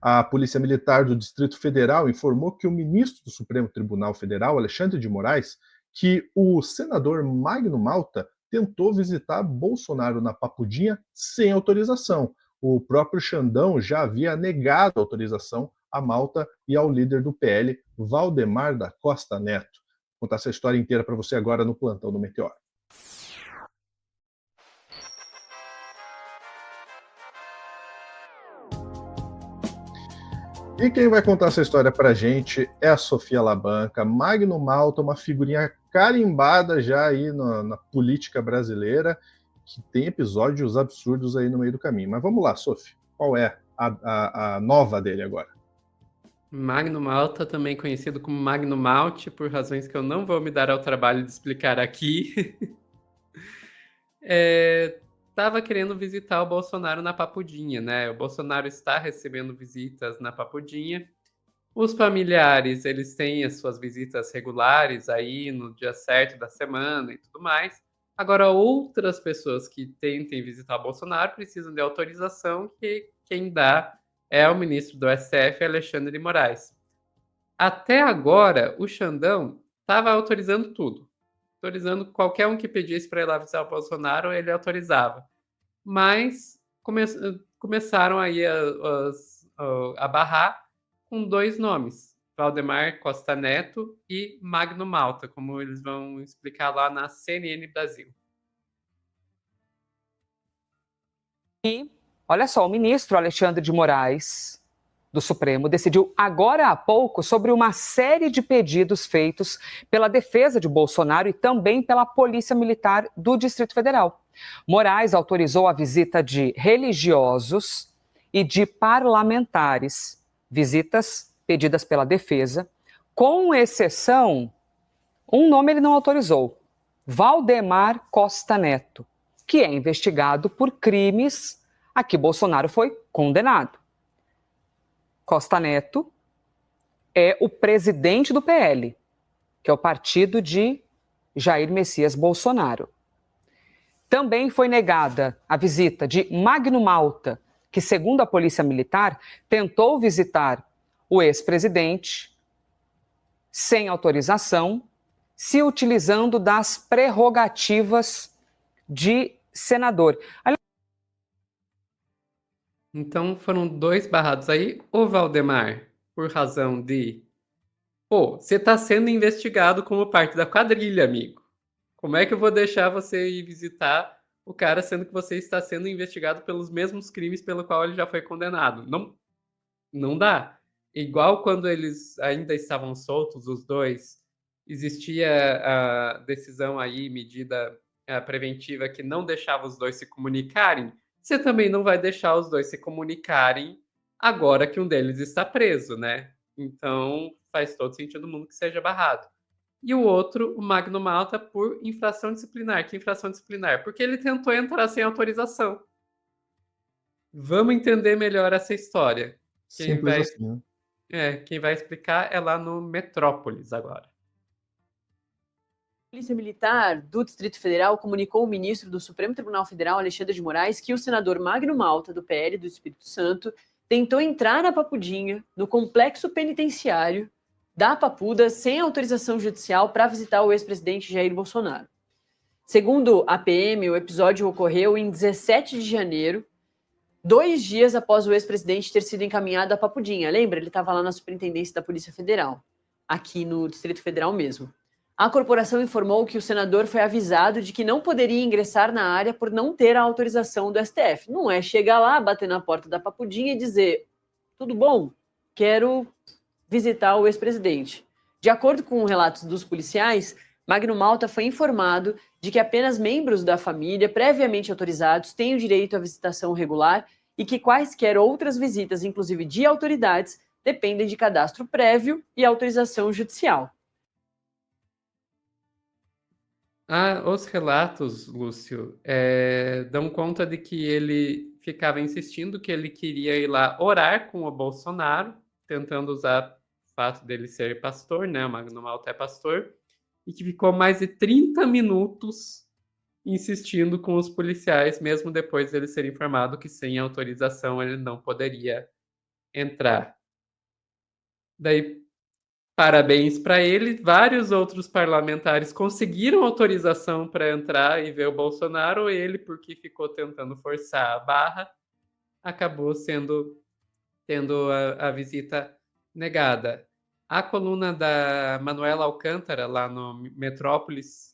A Polícia Militar do Distrito Federal informou que o ministro do Supremo Tribunal Federal, Alexandre de Moraes, que o senador Magno Malta tentou visitar Bolsonaro na Papudinha sem autorização. O próprio Xandão já havia negado a autorização a Malta e ao líder do PL, Valdemar da Costa Neto. Vou contar essa história inteira para você agora no Plantão do Meteoro. E quem vai contar essa história pra gente é a Sofia Labanca. Magno Malta, uma figurinha carimbada já aí na política brasileira, que tem episódios absurdos aí no meio do caminho. Mas vamos lá, Sofia, qual é a nova dele agora? Magno Malta, também conhecido como Magno Malte, por razões que eu não vou me dar ao trabalho de explicar aqui, estava querendo visitar o Bolsonaro na Papudinha, né? O Bolsonaro está recebendo visitas na Papudinha. Os familiares, eles têm as suas visitas regulares aí no dia certo da semana e tudo mais. Agora, outras pessoas que tentem visitar o Bolsonaro precisam de autorização, que quem dá é o ministro do STF, Alexandre de Moraes. Até agora, o Xandão estava autorizando tudo. Autorizando qualquer um que pedisse para ir lá visitar o Bolsonaro, ele autorizava. Mas começaram aí a barrar com dois nomes, Valdemar Costa Neto e Magno Malta, como eles vão explicar lá na CNN Brasil. E, olha só, o ministro Alexandre de Moraes, do Supremo, decidiu agora há pouco sobre uma série de pedidos feitos pela defesa de Bolsonaro e também pela Polícia Militar do Distrito Federal. Moraes autorizou a visita de religiosos e de parlamentares, visitas pedidas pela defesa, com exceção, um nome ele não autorizou, Valdemar Costa Neto, que é investigado por crimes a que Bolsonaro foi condenado. Costa Neto é o presidente do PL, que é o partido de Jair Messias Bolsonaro. Também foi negada a visita de Magno Malta, que, segundo a Polícia Militar, tentou visitar o ex-presidente sem autorização, se utilizando das prerrogativas de senador. Então foram dois barrados aí. O Valdemar, por razão de... você está sendo investigado como parte da quadrilha, amigo. Como é que eu vou deixar você ir visitar o cara, sendo que você está sendo investigado pelos mesmos crimes pelo qual ele já foi condenado? Não dá. Igual quando eles ainda estavam soltos, os dois, existia a decisão aí, medida preventiva, que não deixava os dois se comunicarem. Você também não vai deixar os dois se comunicarem agora que um deles está preso, né? Então, faz todo sentido do mundo que seja barrado. E o outro, o Magno Malta, por infração disciplinar. Que infração disciplinar? Porque ele tentou entrar sem autorização. Vamos entender melhor essa história. Simples assim, né? Quem vai explicar é lá no Metrópolis agora. A Polícia Militar do Distrito Federal comunicou ao ministro do Supremo Tribunal Federal, Alexandre de Moraes, que o senador Magno Malta, do PL do Espírito Santo, tentou entrar na Papudinha, no complexo penitenciário da Papuda, sem autorização judicial para visitar o ex-presidente Jair Bolsonaro. Segundo a PM, o episódio ocorreu em 17 de janeiro, 2 dias após o ex-presidente ter sido encaminhado à Papudinha. Lembra? Ele estava lá na Superintendência da Polícia Federal, aqui no Distrito Federal mesmo. A corporação informou que o senador foi avisado de que não poderia ingressar na área por não ter a autorização do STF. Não é chegar lá, bater na porta da Papudinha e dizer: tudo bom, quero visitar o ex-presidente. De acordo com relatos dos policiais, Magno Malta foi informado de que apenas membros da família previamente autorizados têm o direito à visitação regular e que quaisquer outras visitas, inclusive de autoridades, dependem de cadastro prévio e autorização judicial. Os relatos, Lúcio, dão conta de que ele ficava insistindo que ele queria ir lá orar com o Bolsonaro, tentando usar o fato dele ser pastor, né? O Magno Malta é pastor, e que ficou mais de 30 minutos insistindo com os policiais, mesmo depois dele ser informado que sem autorização ele não poderia entrar. Daí, parabéns para ele. Vários outros parlamentares conseguiram autorização para entrar e ver o Bolsonaro. Ele, porque ficou tentando forçar a barra, acabou tendo a visita negada. A coluna da Manuela Alcântara, lá no Metrópolis,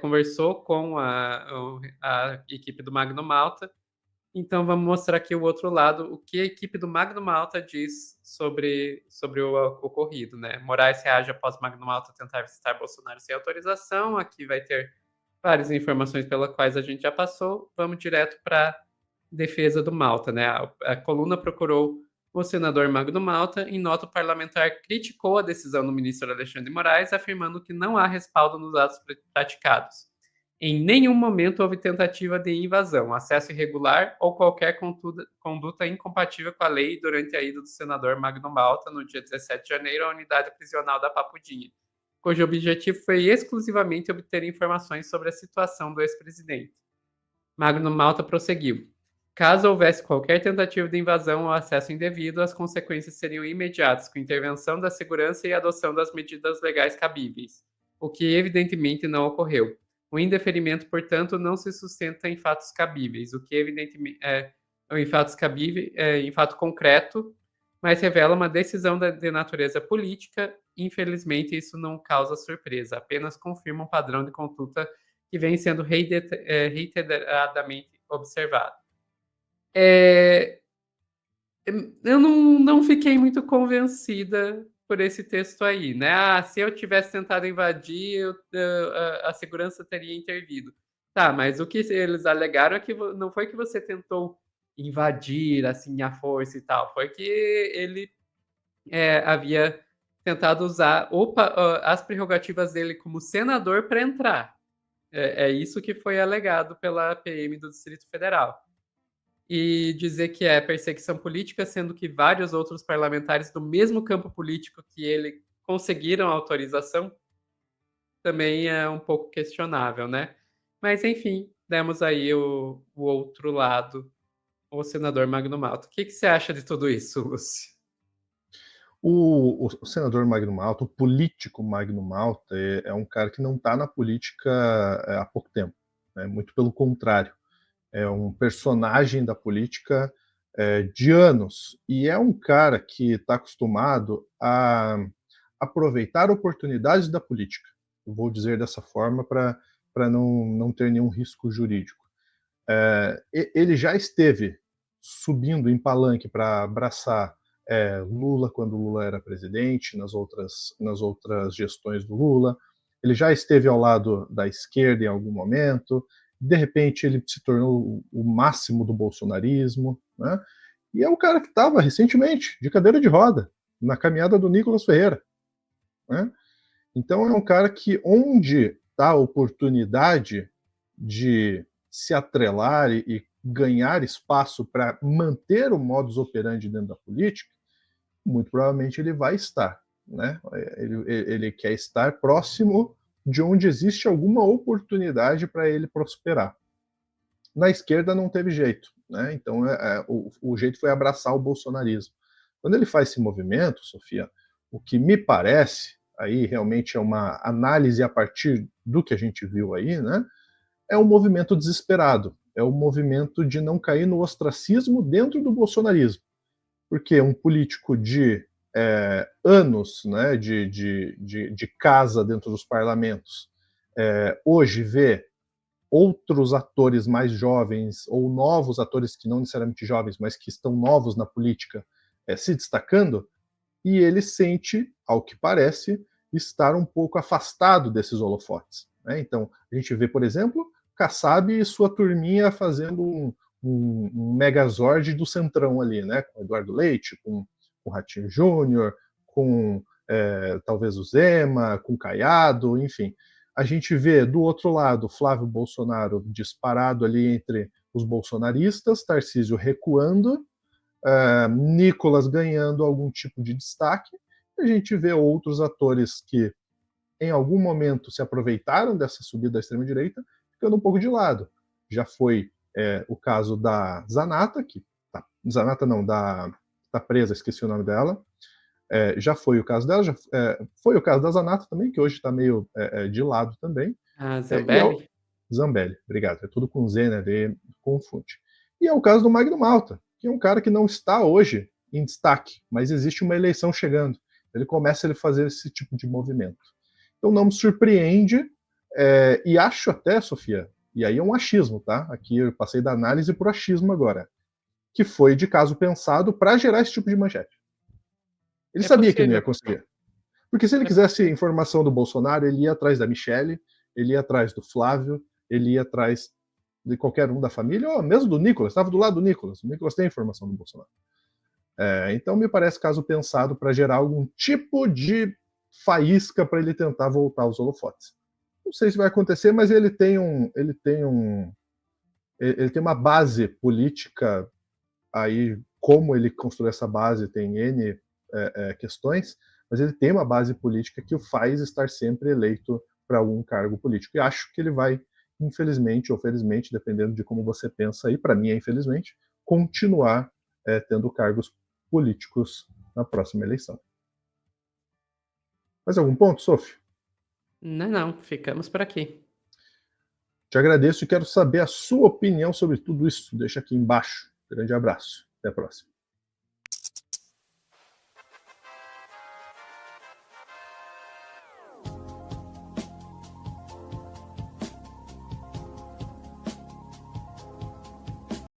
conversou com a equipe do Magno Malta. Então, vamos mostrar aqui o outro lado, o que a equipe do Magno Malta diz sobre o ocorrido, né? Moraes reage após Magno Malta tentar visitar Bolsonaro sem autorização. Aqui vai ter várias informações pelas quais a gente já passou. Vamos direto para a defesa do Malta, né? A coluna procurou o senador Magno Malta. Em nota, o parlamentar criticou a decisão do ministro Alexandre de Moraes, afirmando que não há respaldo nos atos praticados. Em nenhum momento houve tentativa de invasão, acesso irregular ou qualquer conduta incompatível com a lei durante a ida do senador Magno Malta, no dia 17 de janeiro, à unidade prisional da Papudinha, cujo objetivo foi exclusivamente obter informações sobre a situação do ex-presidente. Magno Malta prosseguiu. Caso houvesse qualquer tentativa de invasão ou acesso indevido, as consequências seriam imediatas, com intervenção da segurança e adoção das medidas legais cabíveis, o que evidentemente não ocorreu. O indeferimento, portanto, não se sustenta em fatos cabíveis, o que evidentemente em fato concreto, mas revela uma decisão de natureza política. Infelizmente, isso não causa surpresa, apenas confirma um padrão de conduta que vem sendo reiteradamente observado. Eu não fiquei muito convencida por esse texto aí, né? Se eu tivesse tentado invadir, a segurança teria intervido. Tá, mas o que eles alegaram é que não foi que você tentou invadir, assim, à força e tal. Foi que ele havia tentado usar as prerrogativas dele como senador para entrar. É isso que foi alegado pela PM do Distrito Federal. E dizer que é perseguição política, sendo que vários outros parlamentares do mesmo campo político que ele conseguiram autorização, também é um pouco questionável, né? Mas, enfim, demos aí o outro lado, o senador Magno Malta. O que você acha de tudo isso, Lúcio? O senador Magno Malta, o político Magno Malta, é um cara que não está na política há pouco tempo, né? Muito pelo contrário. É um personagem da política de anos, e é um cara que está acostumado a aproveitar oportunidades da política. Eu vou dizer dessa forma para não ter nenhum risco jurídico. Ele já esteve subindo em palanque para abraçar Lula quando Lula era presidente, nas outras gestões do Lula. Ele já esteve ao lado da esquerda em algum momento. De repente ele se tornou o máximo do bolsonarismo, né? E é um cara que estava recentemente de cadeira de roda na caminhada do Nicolas Ferreira, né? Então é um cara que, onde está a oportunidade de se atrelar e ganhar espaço para manter o modus operandi dentro da política, muito provavelmente ele vai estar, né? Ele quer estar próximo de onde existe alguma oportunidade para ele prosperar. Na esquerda não teve jeito, né? Então o jeito foi abraçar o bolsonarismo. Quando ele faz esse movimento, Sofia, o que me parece, aí realmente é uma análise a partir do que a gente viu aí, né? É um movimento desesperado, é um movimento de não cair no ostracismo dentro do bolsonarismo. Porque um político de anos, né, de casa dentro dos parlamentos, hoje vê outros atores mais jovens ou novos atores que não necessariamente jovens, mas que estão novos na política se destacando, e ele sente, ao que parece, estar um pouco afastado desses holofotes, né? Então, a gente vê, por exemplo, Kassab e sua turminha fazendo um megazord do Centrão ali, né? Com Eduardo Leite, com o Ratinho Júnior, com talvez o Zema, com Caiado, enfim. A gente vê do outro lado Flávio Bolsonaro disparado ali entre os bolsonaristas, Tarcísio recuando, Nicolas ganhando algum tipo de destaque. A gente vê outros atores que em algum momento se aproveitaram dessa subida da extrema-direita, ficando um pouco de lado. Já foi o caso da Zanata, da está presa, esqueci o nome dela. Já foi o caso dela, foi o caso da Zanata também, que hoje está meio de lado também. Zambelli? Zambelli, obrigado. É tudo com Z, né? D confunde. E é o caso do Magno Malta, que é um cara que não está hoje em destaque, mas existe uma eleição chegando. Ele começa a fazer esse tipo de movimento. Então não me surpreende, e acho até, Sofia, e aí é um achismo, tá? Aqui eu passei da análise para o achismo agora, que foi de caso pensado para gerar esse tipo de manchete. Ele sabia que não ia conseguir. Porque se ele quisesse informação do Bolsonaro, ele ia atrás da Michelle, ele ia atrás do Flávio, ele ia atrás de qualquer um da família, ou mesmo do Nicolas, estava do lado do Nicolas. O Nicolas tem informação do Bolsonaro. Então me parece caso pensado para gerar algum tipo de faísca para ele tentar voltar aos holofotes. Não sei se vai acontecer, mas ele tem uma base política aí, como ele construiu essa base tem N questões, mas ele tem uma base política que o faz estar sempre eleito para algum cargo político. E acho que ele vai, infelizmente ou felizmente, dependendo de como você pensa aí, para mim é infelizmente, continuar tendo cargos políticos na próxima eleição. Mais algum ponto, Sophie? Não, ficamos por aqui. Te agradeço e quero saber a sua opinião sobre tudo isso. Deixa aqui embaixo. Grande abraço. Até a próxima.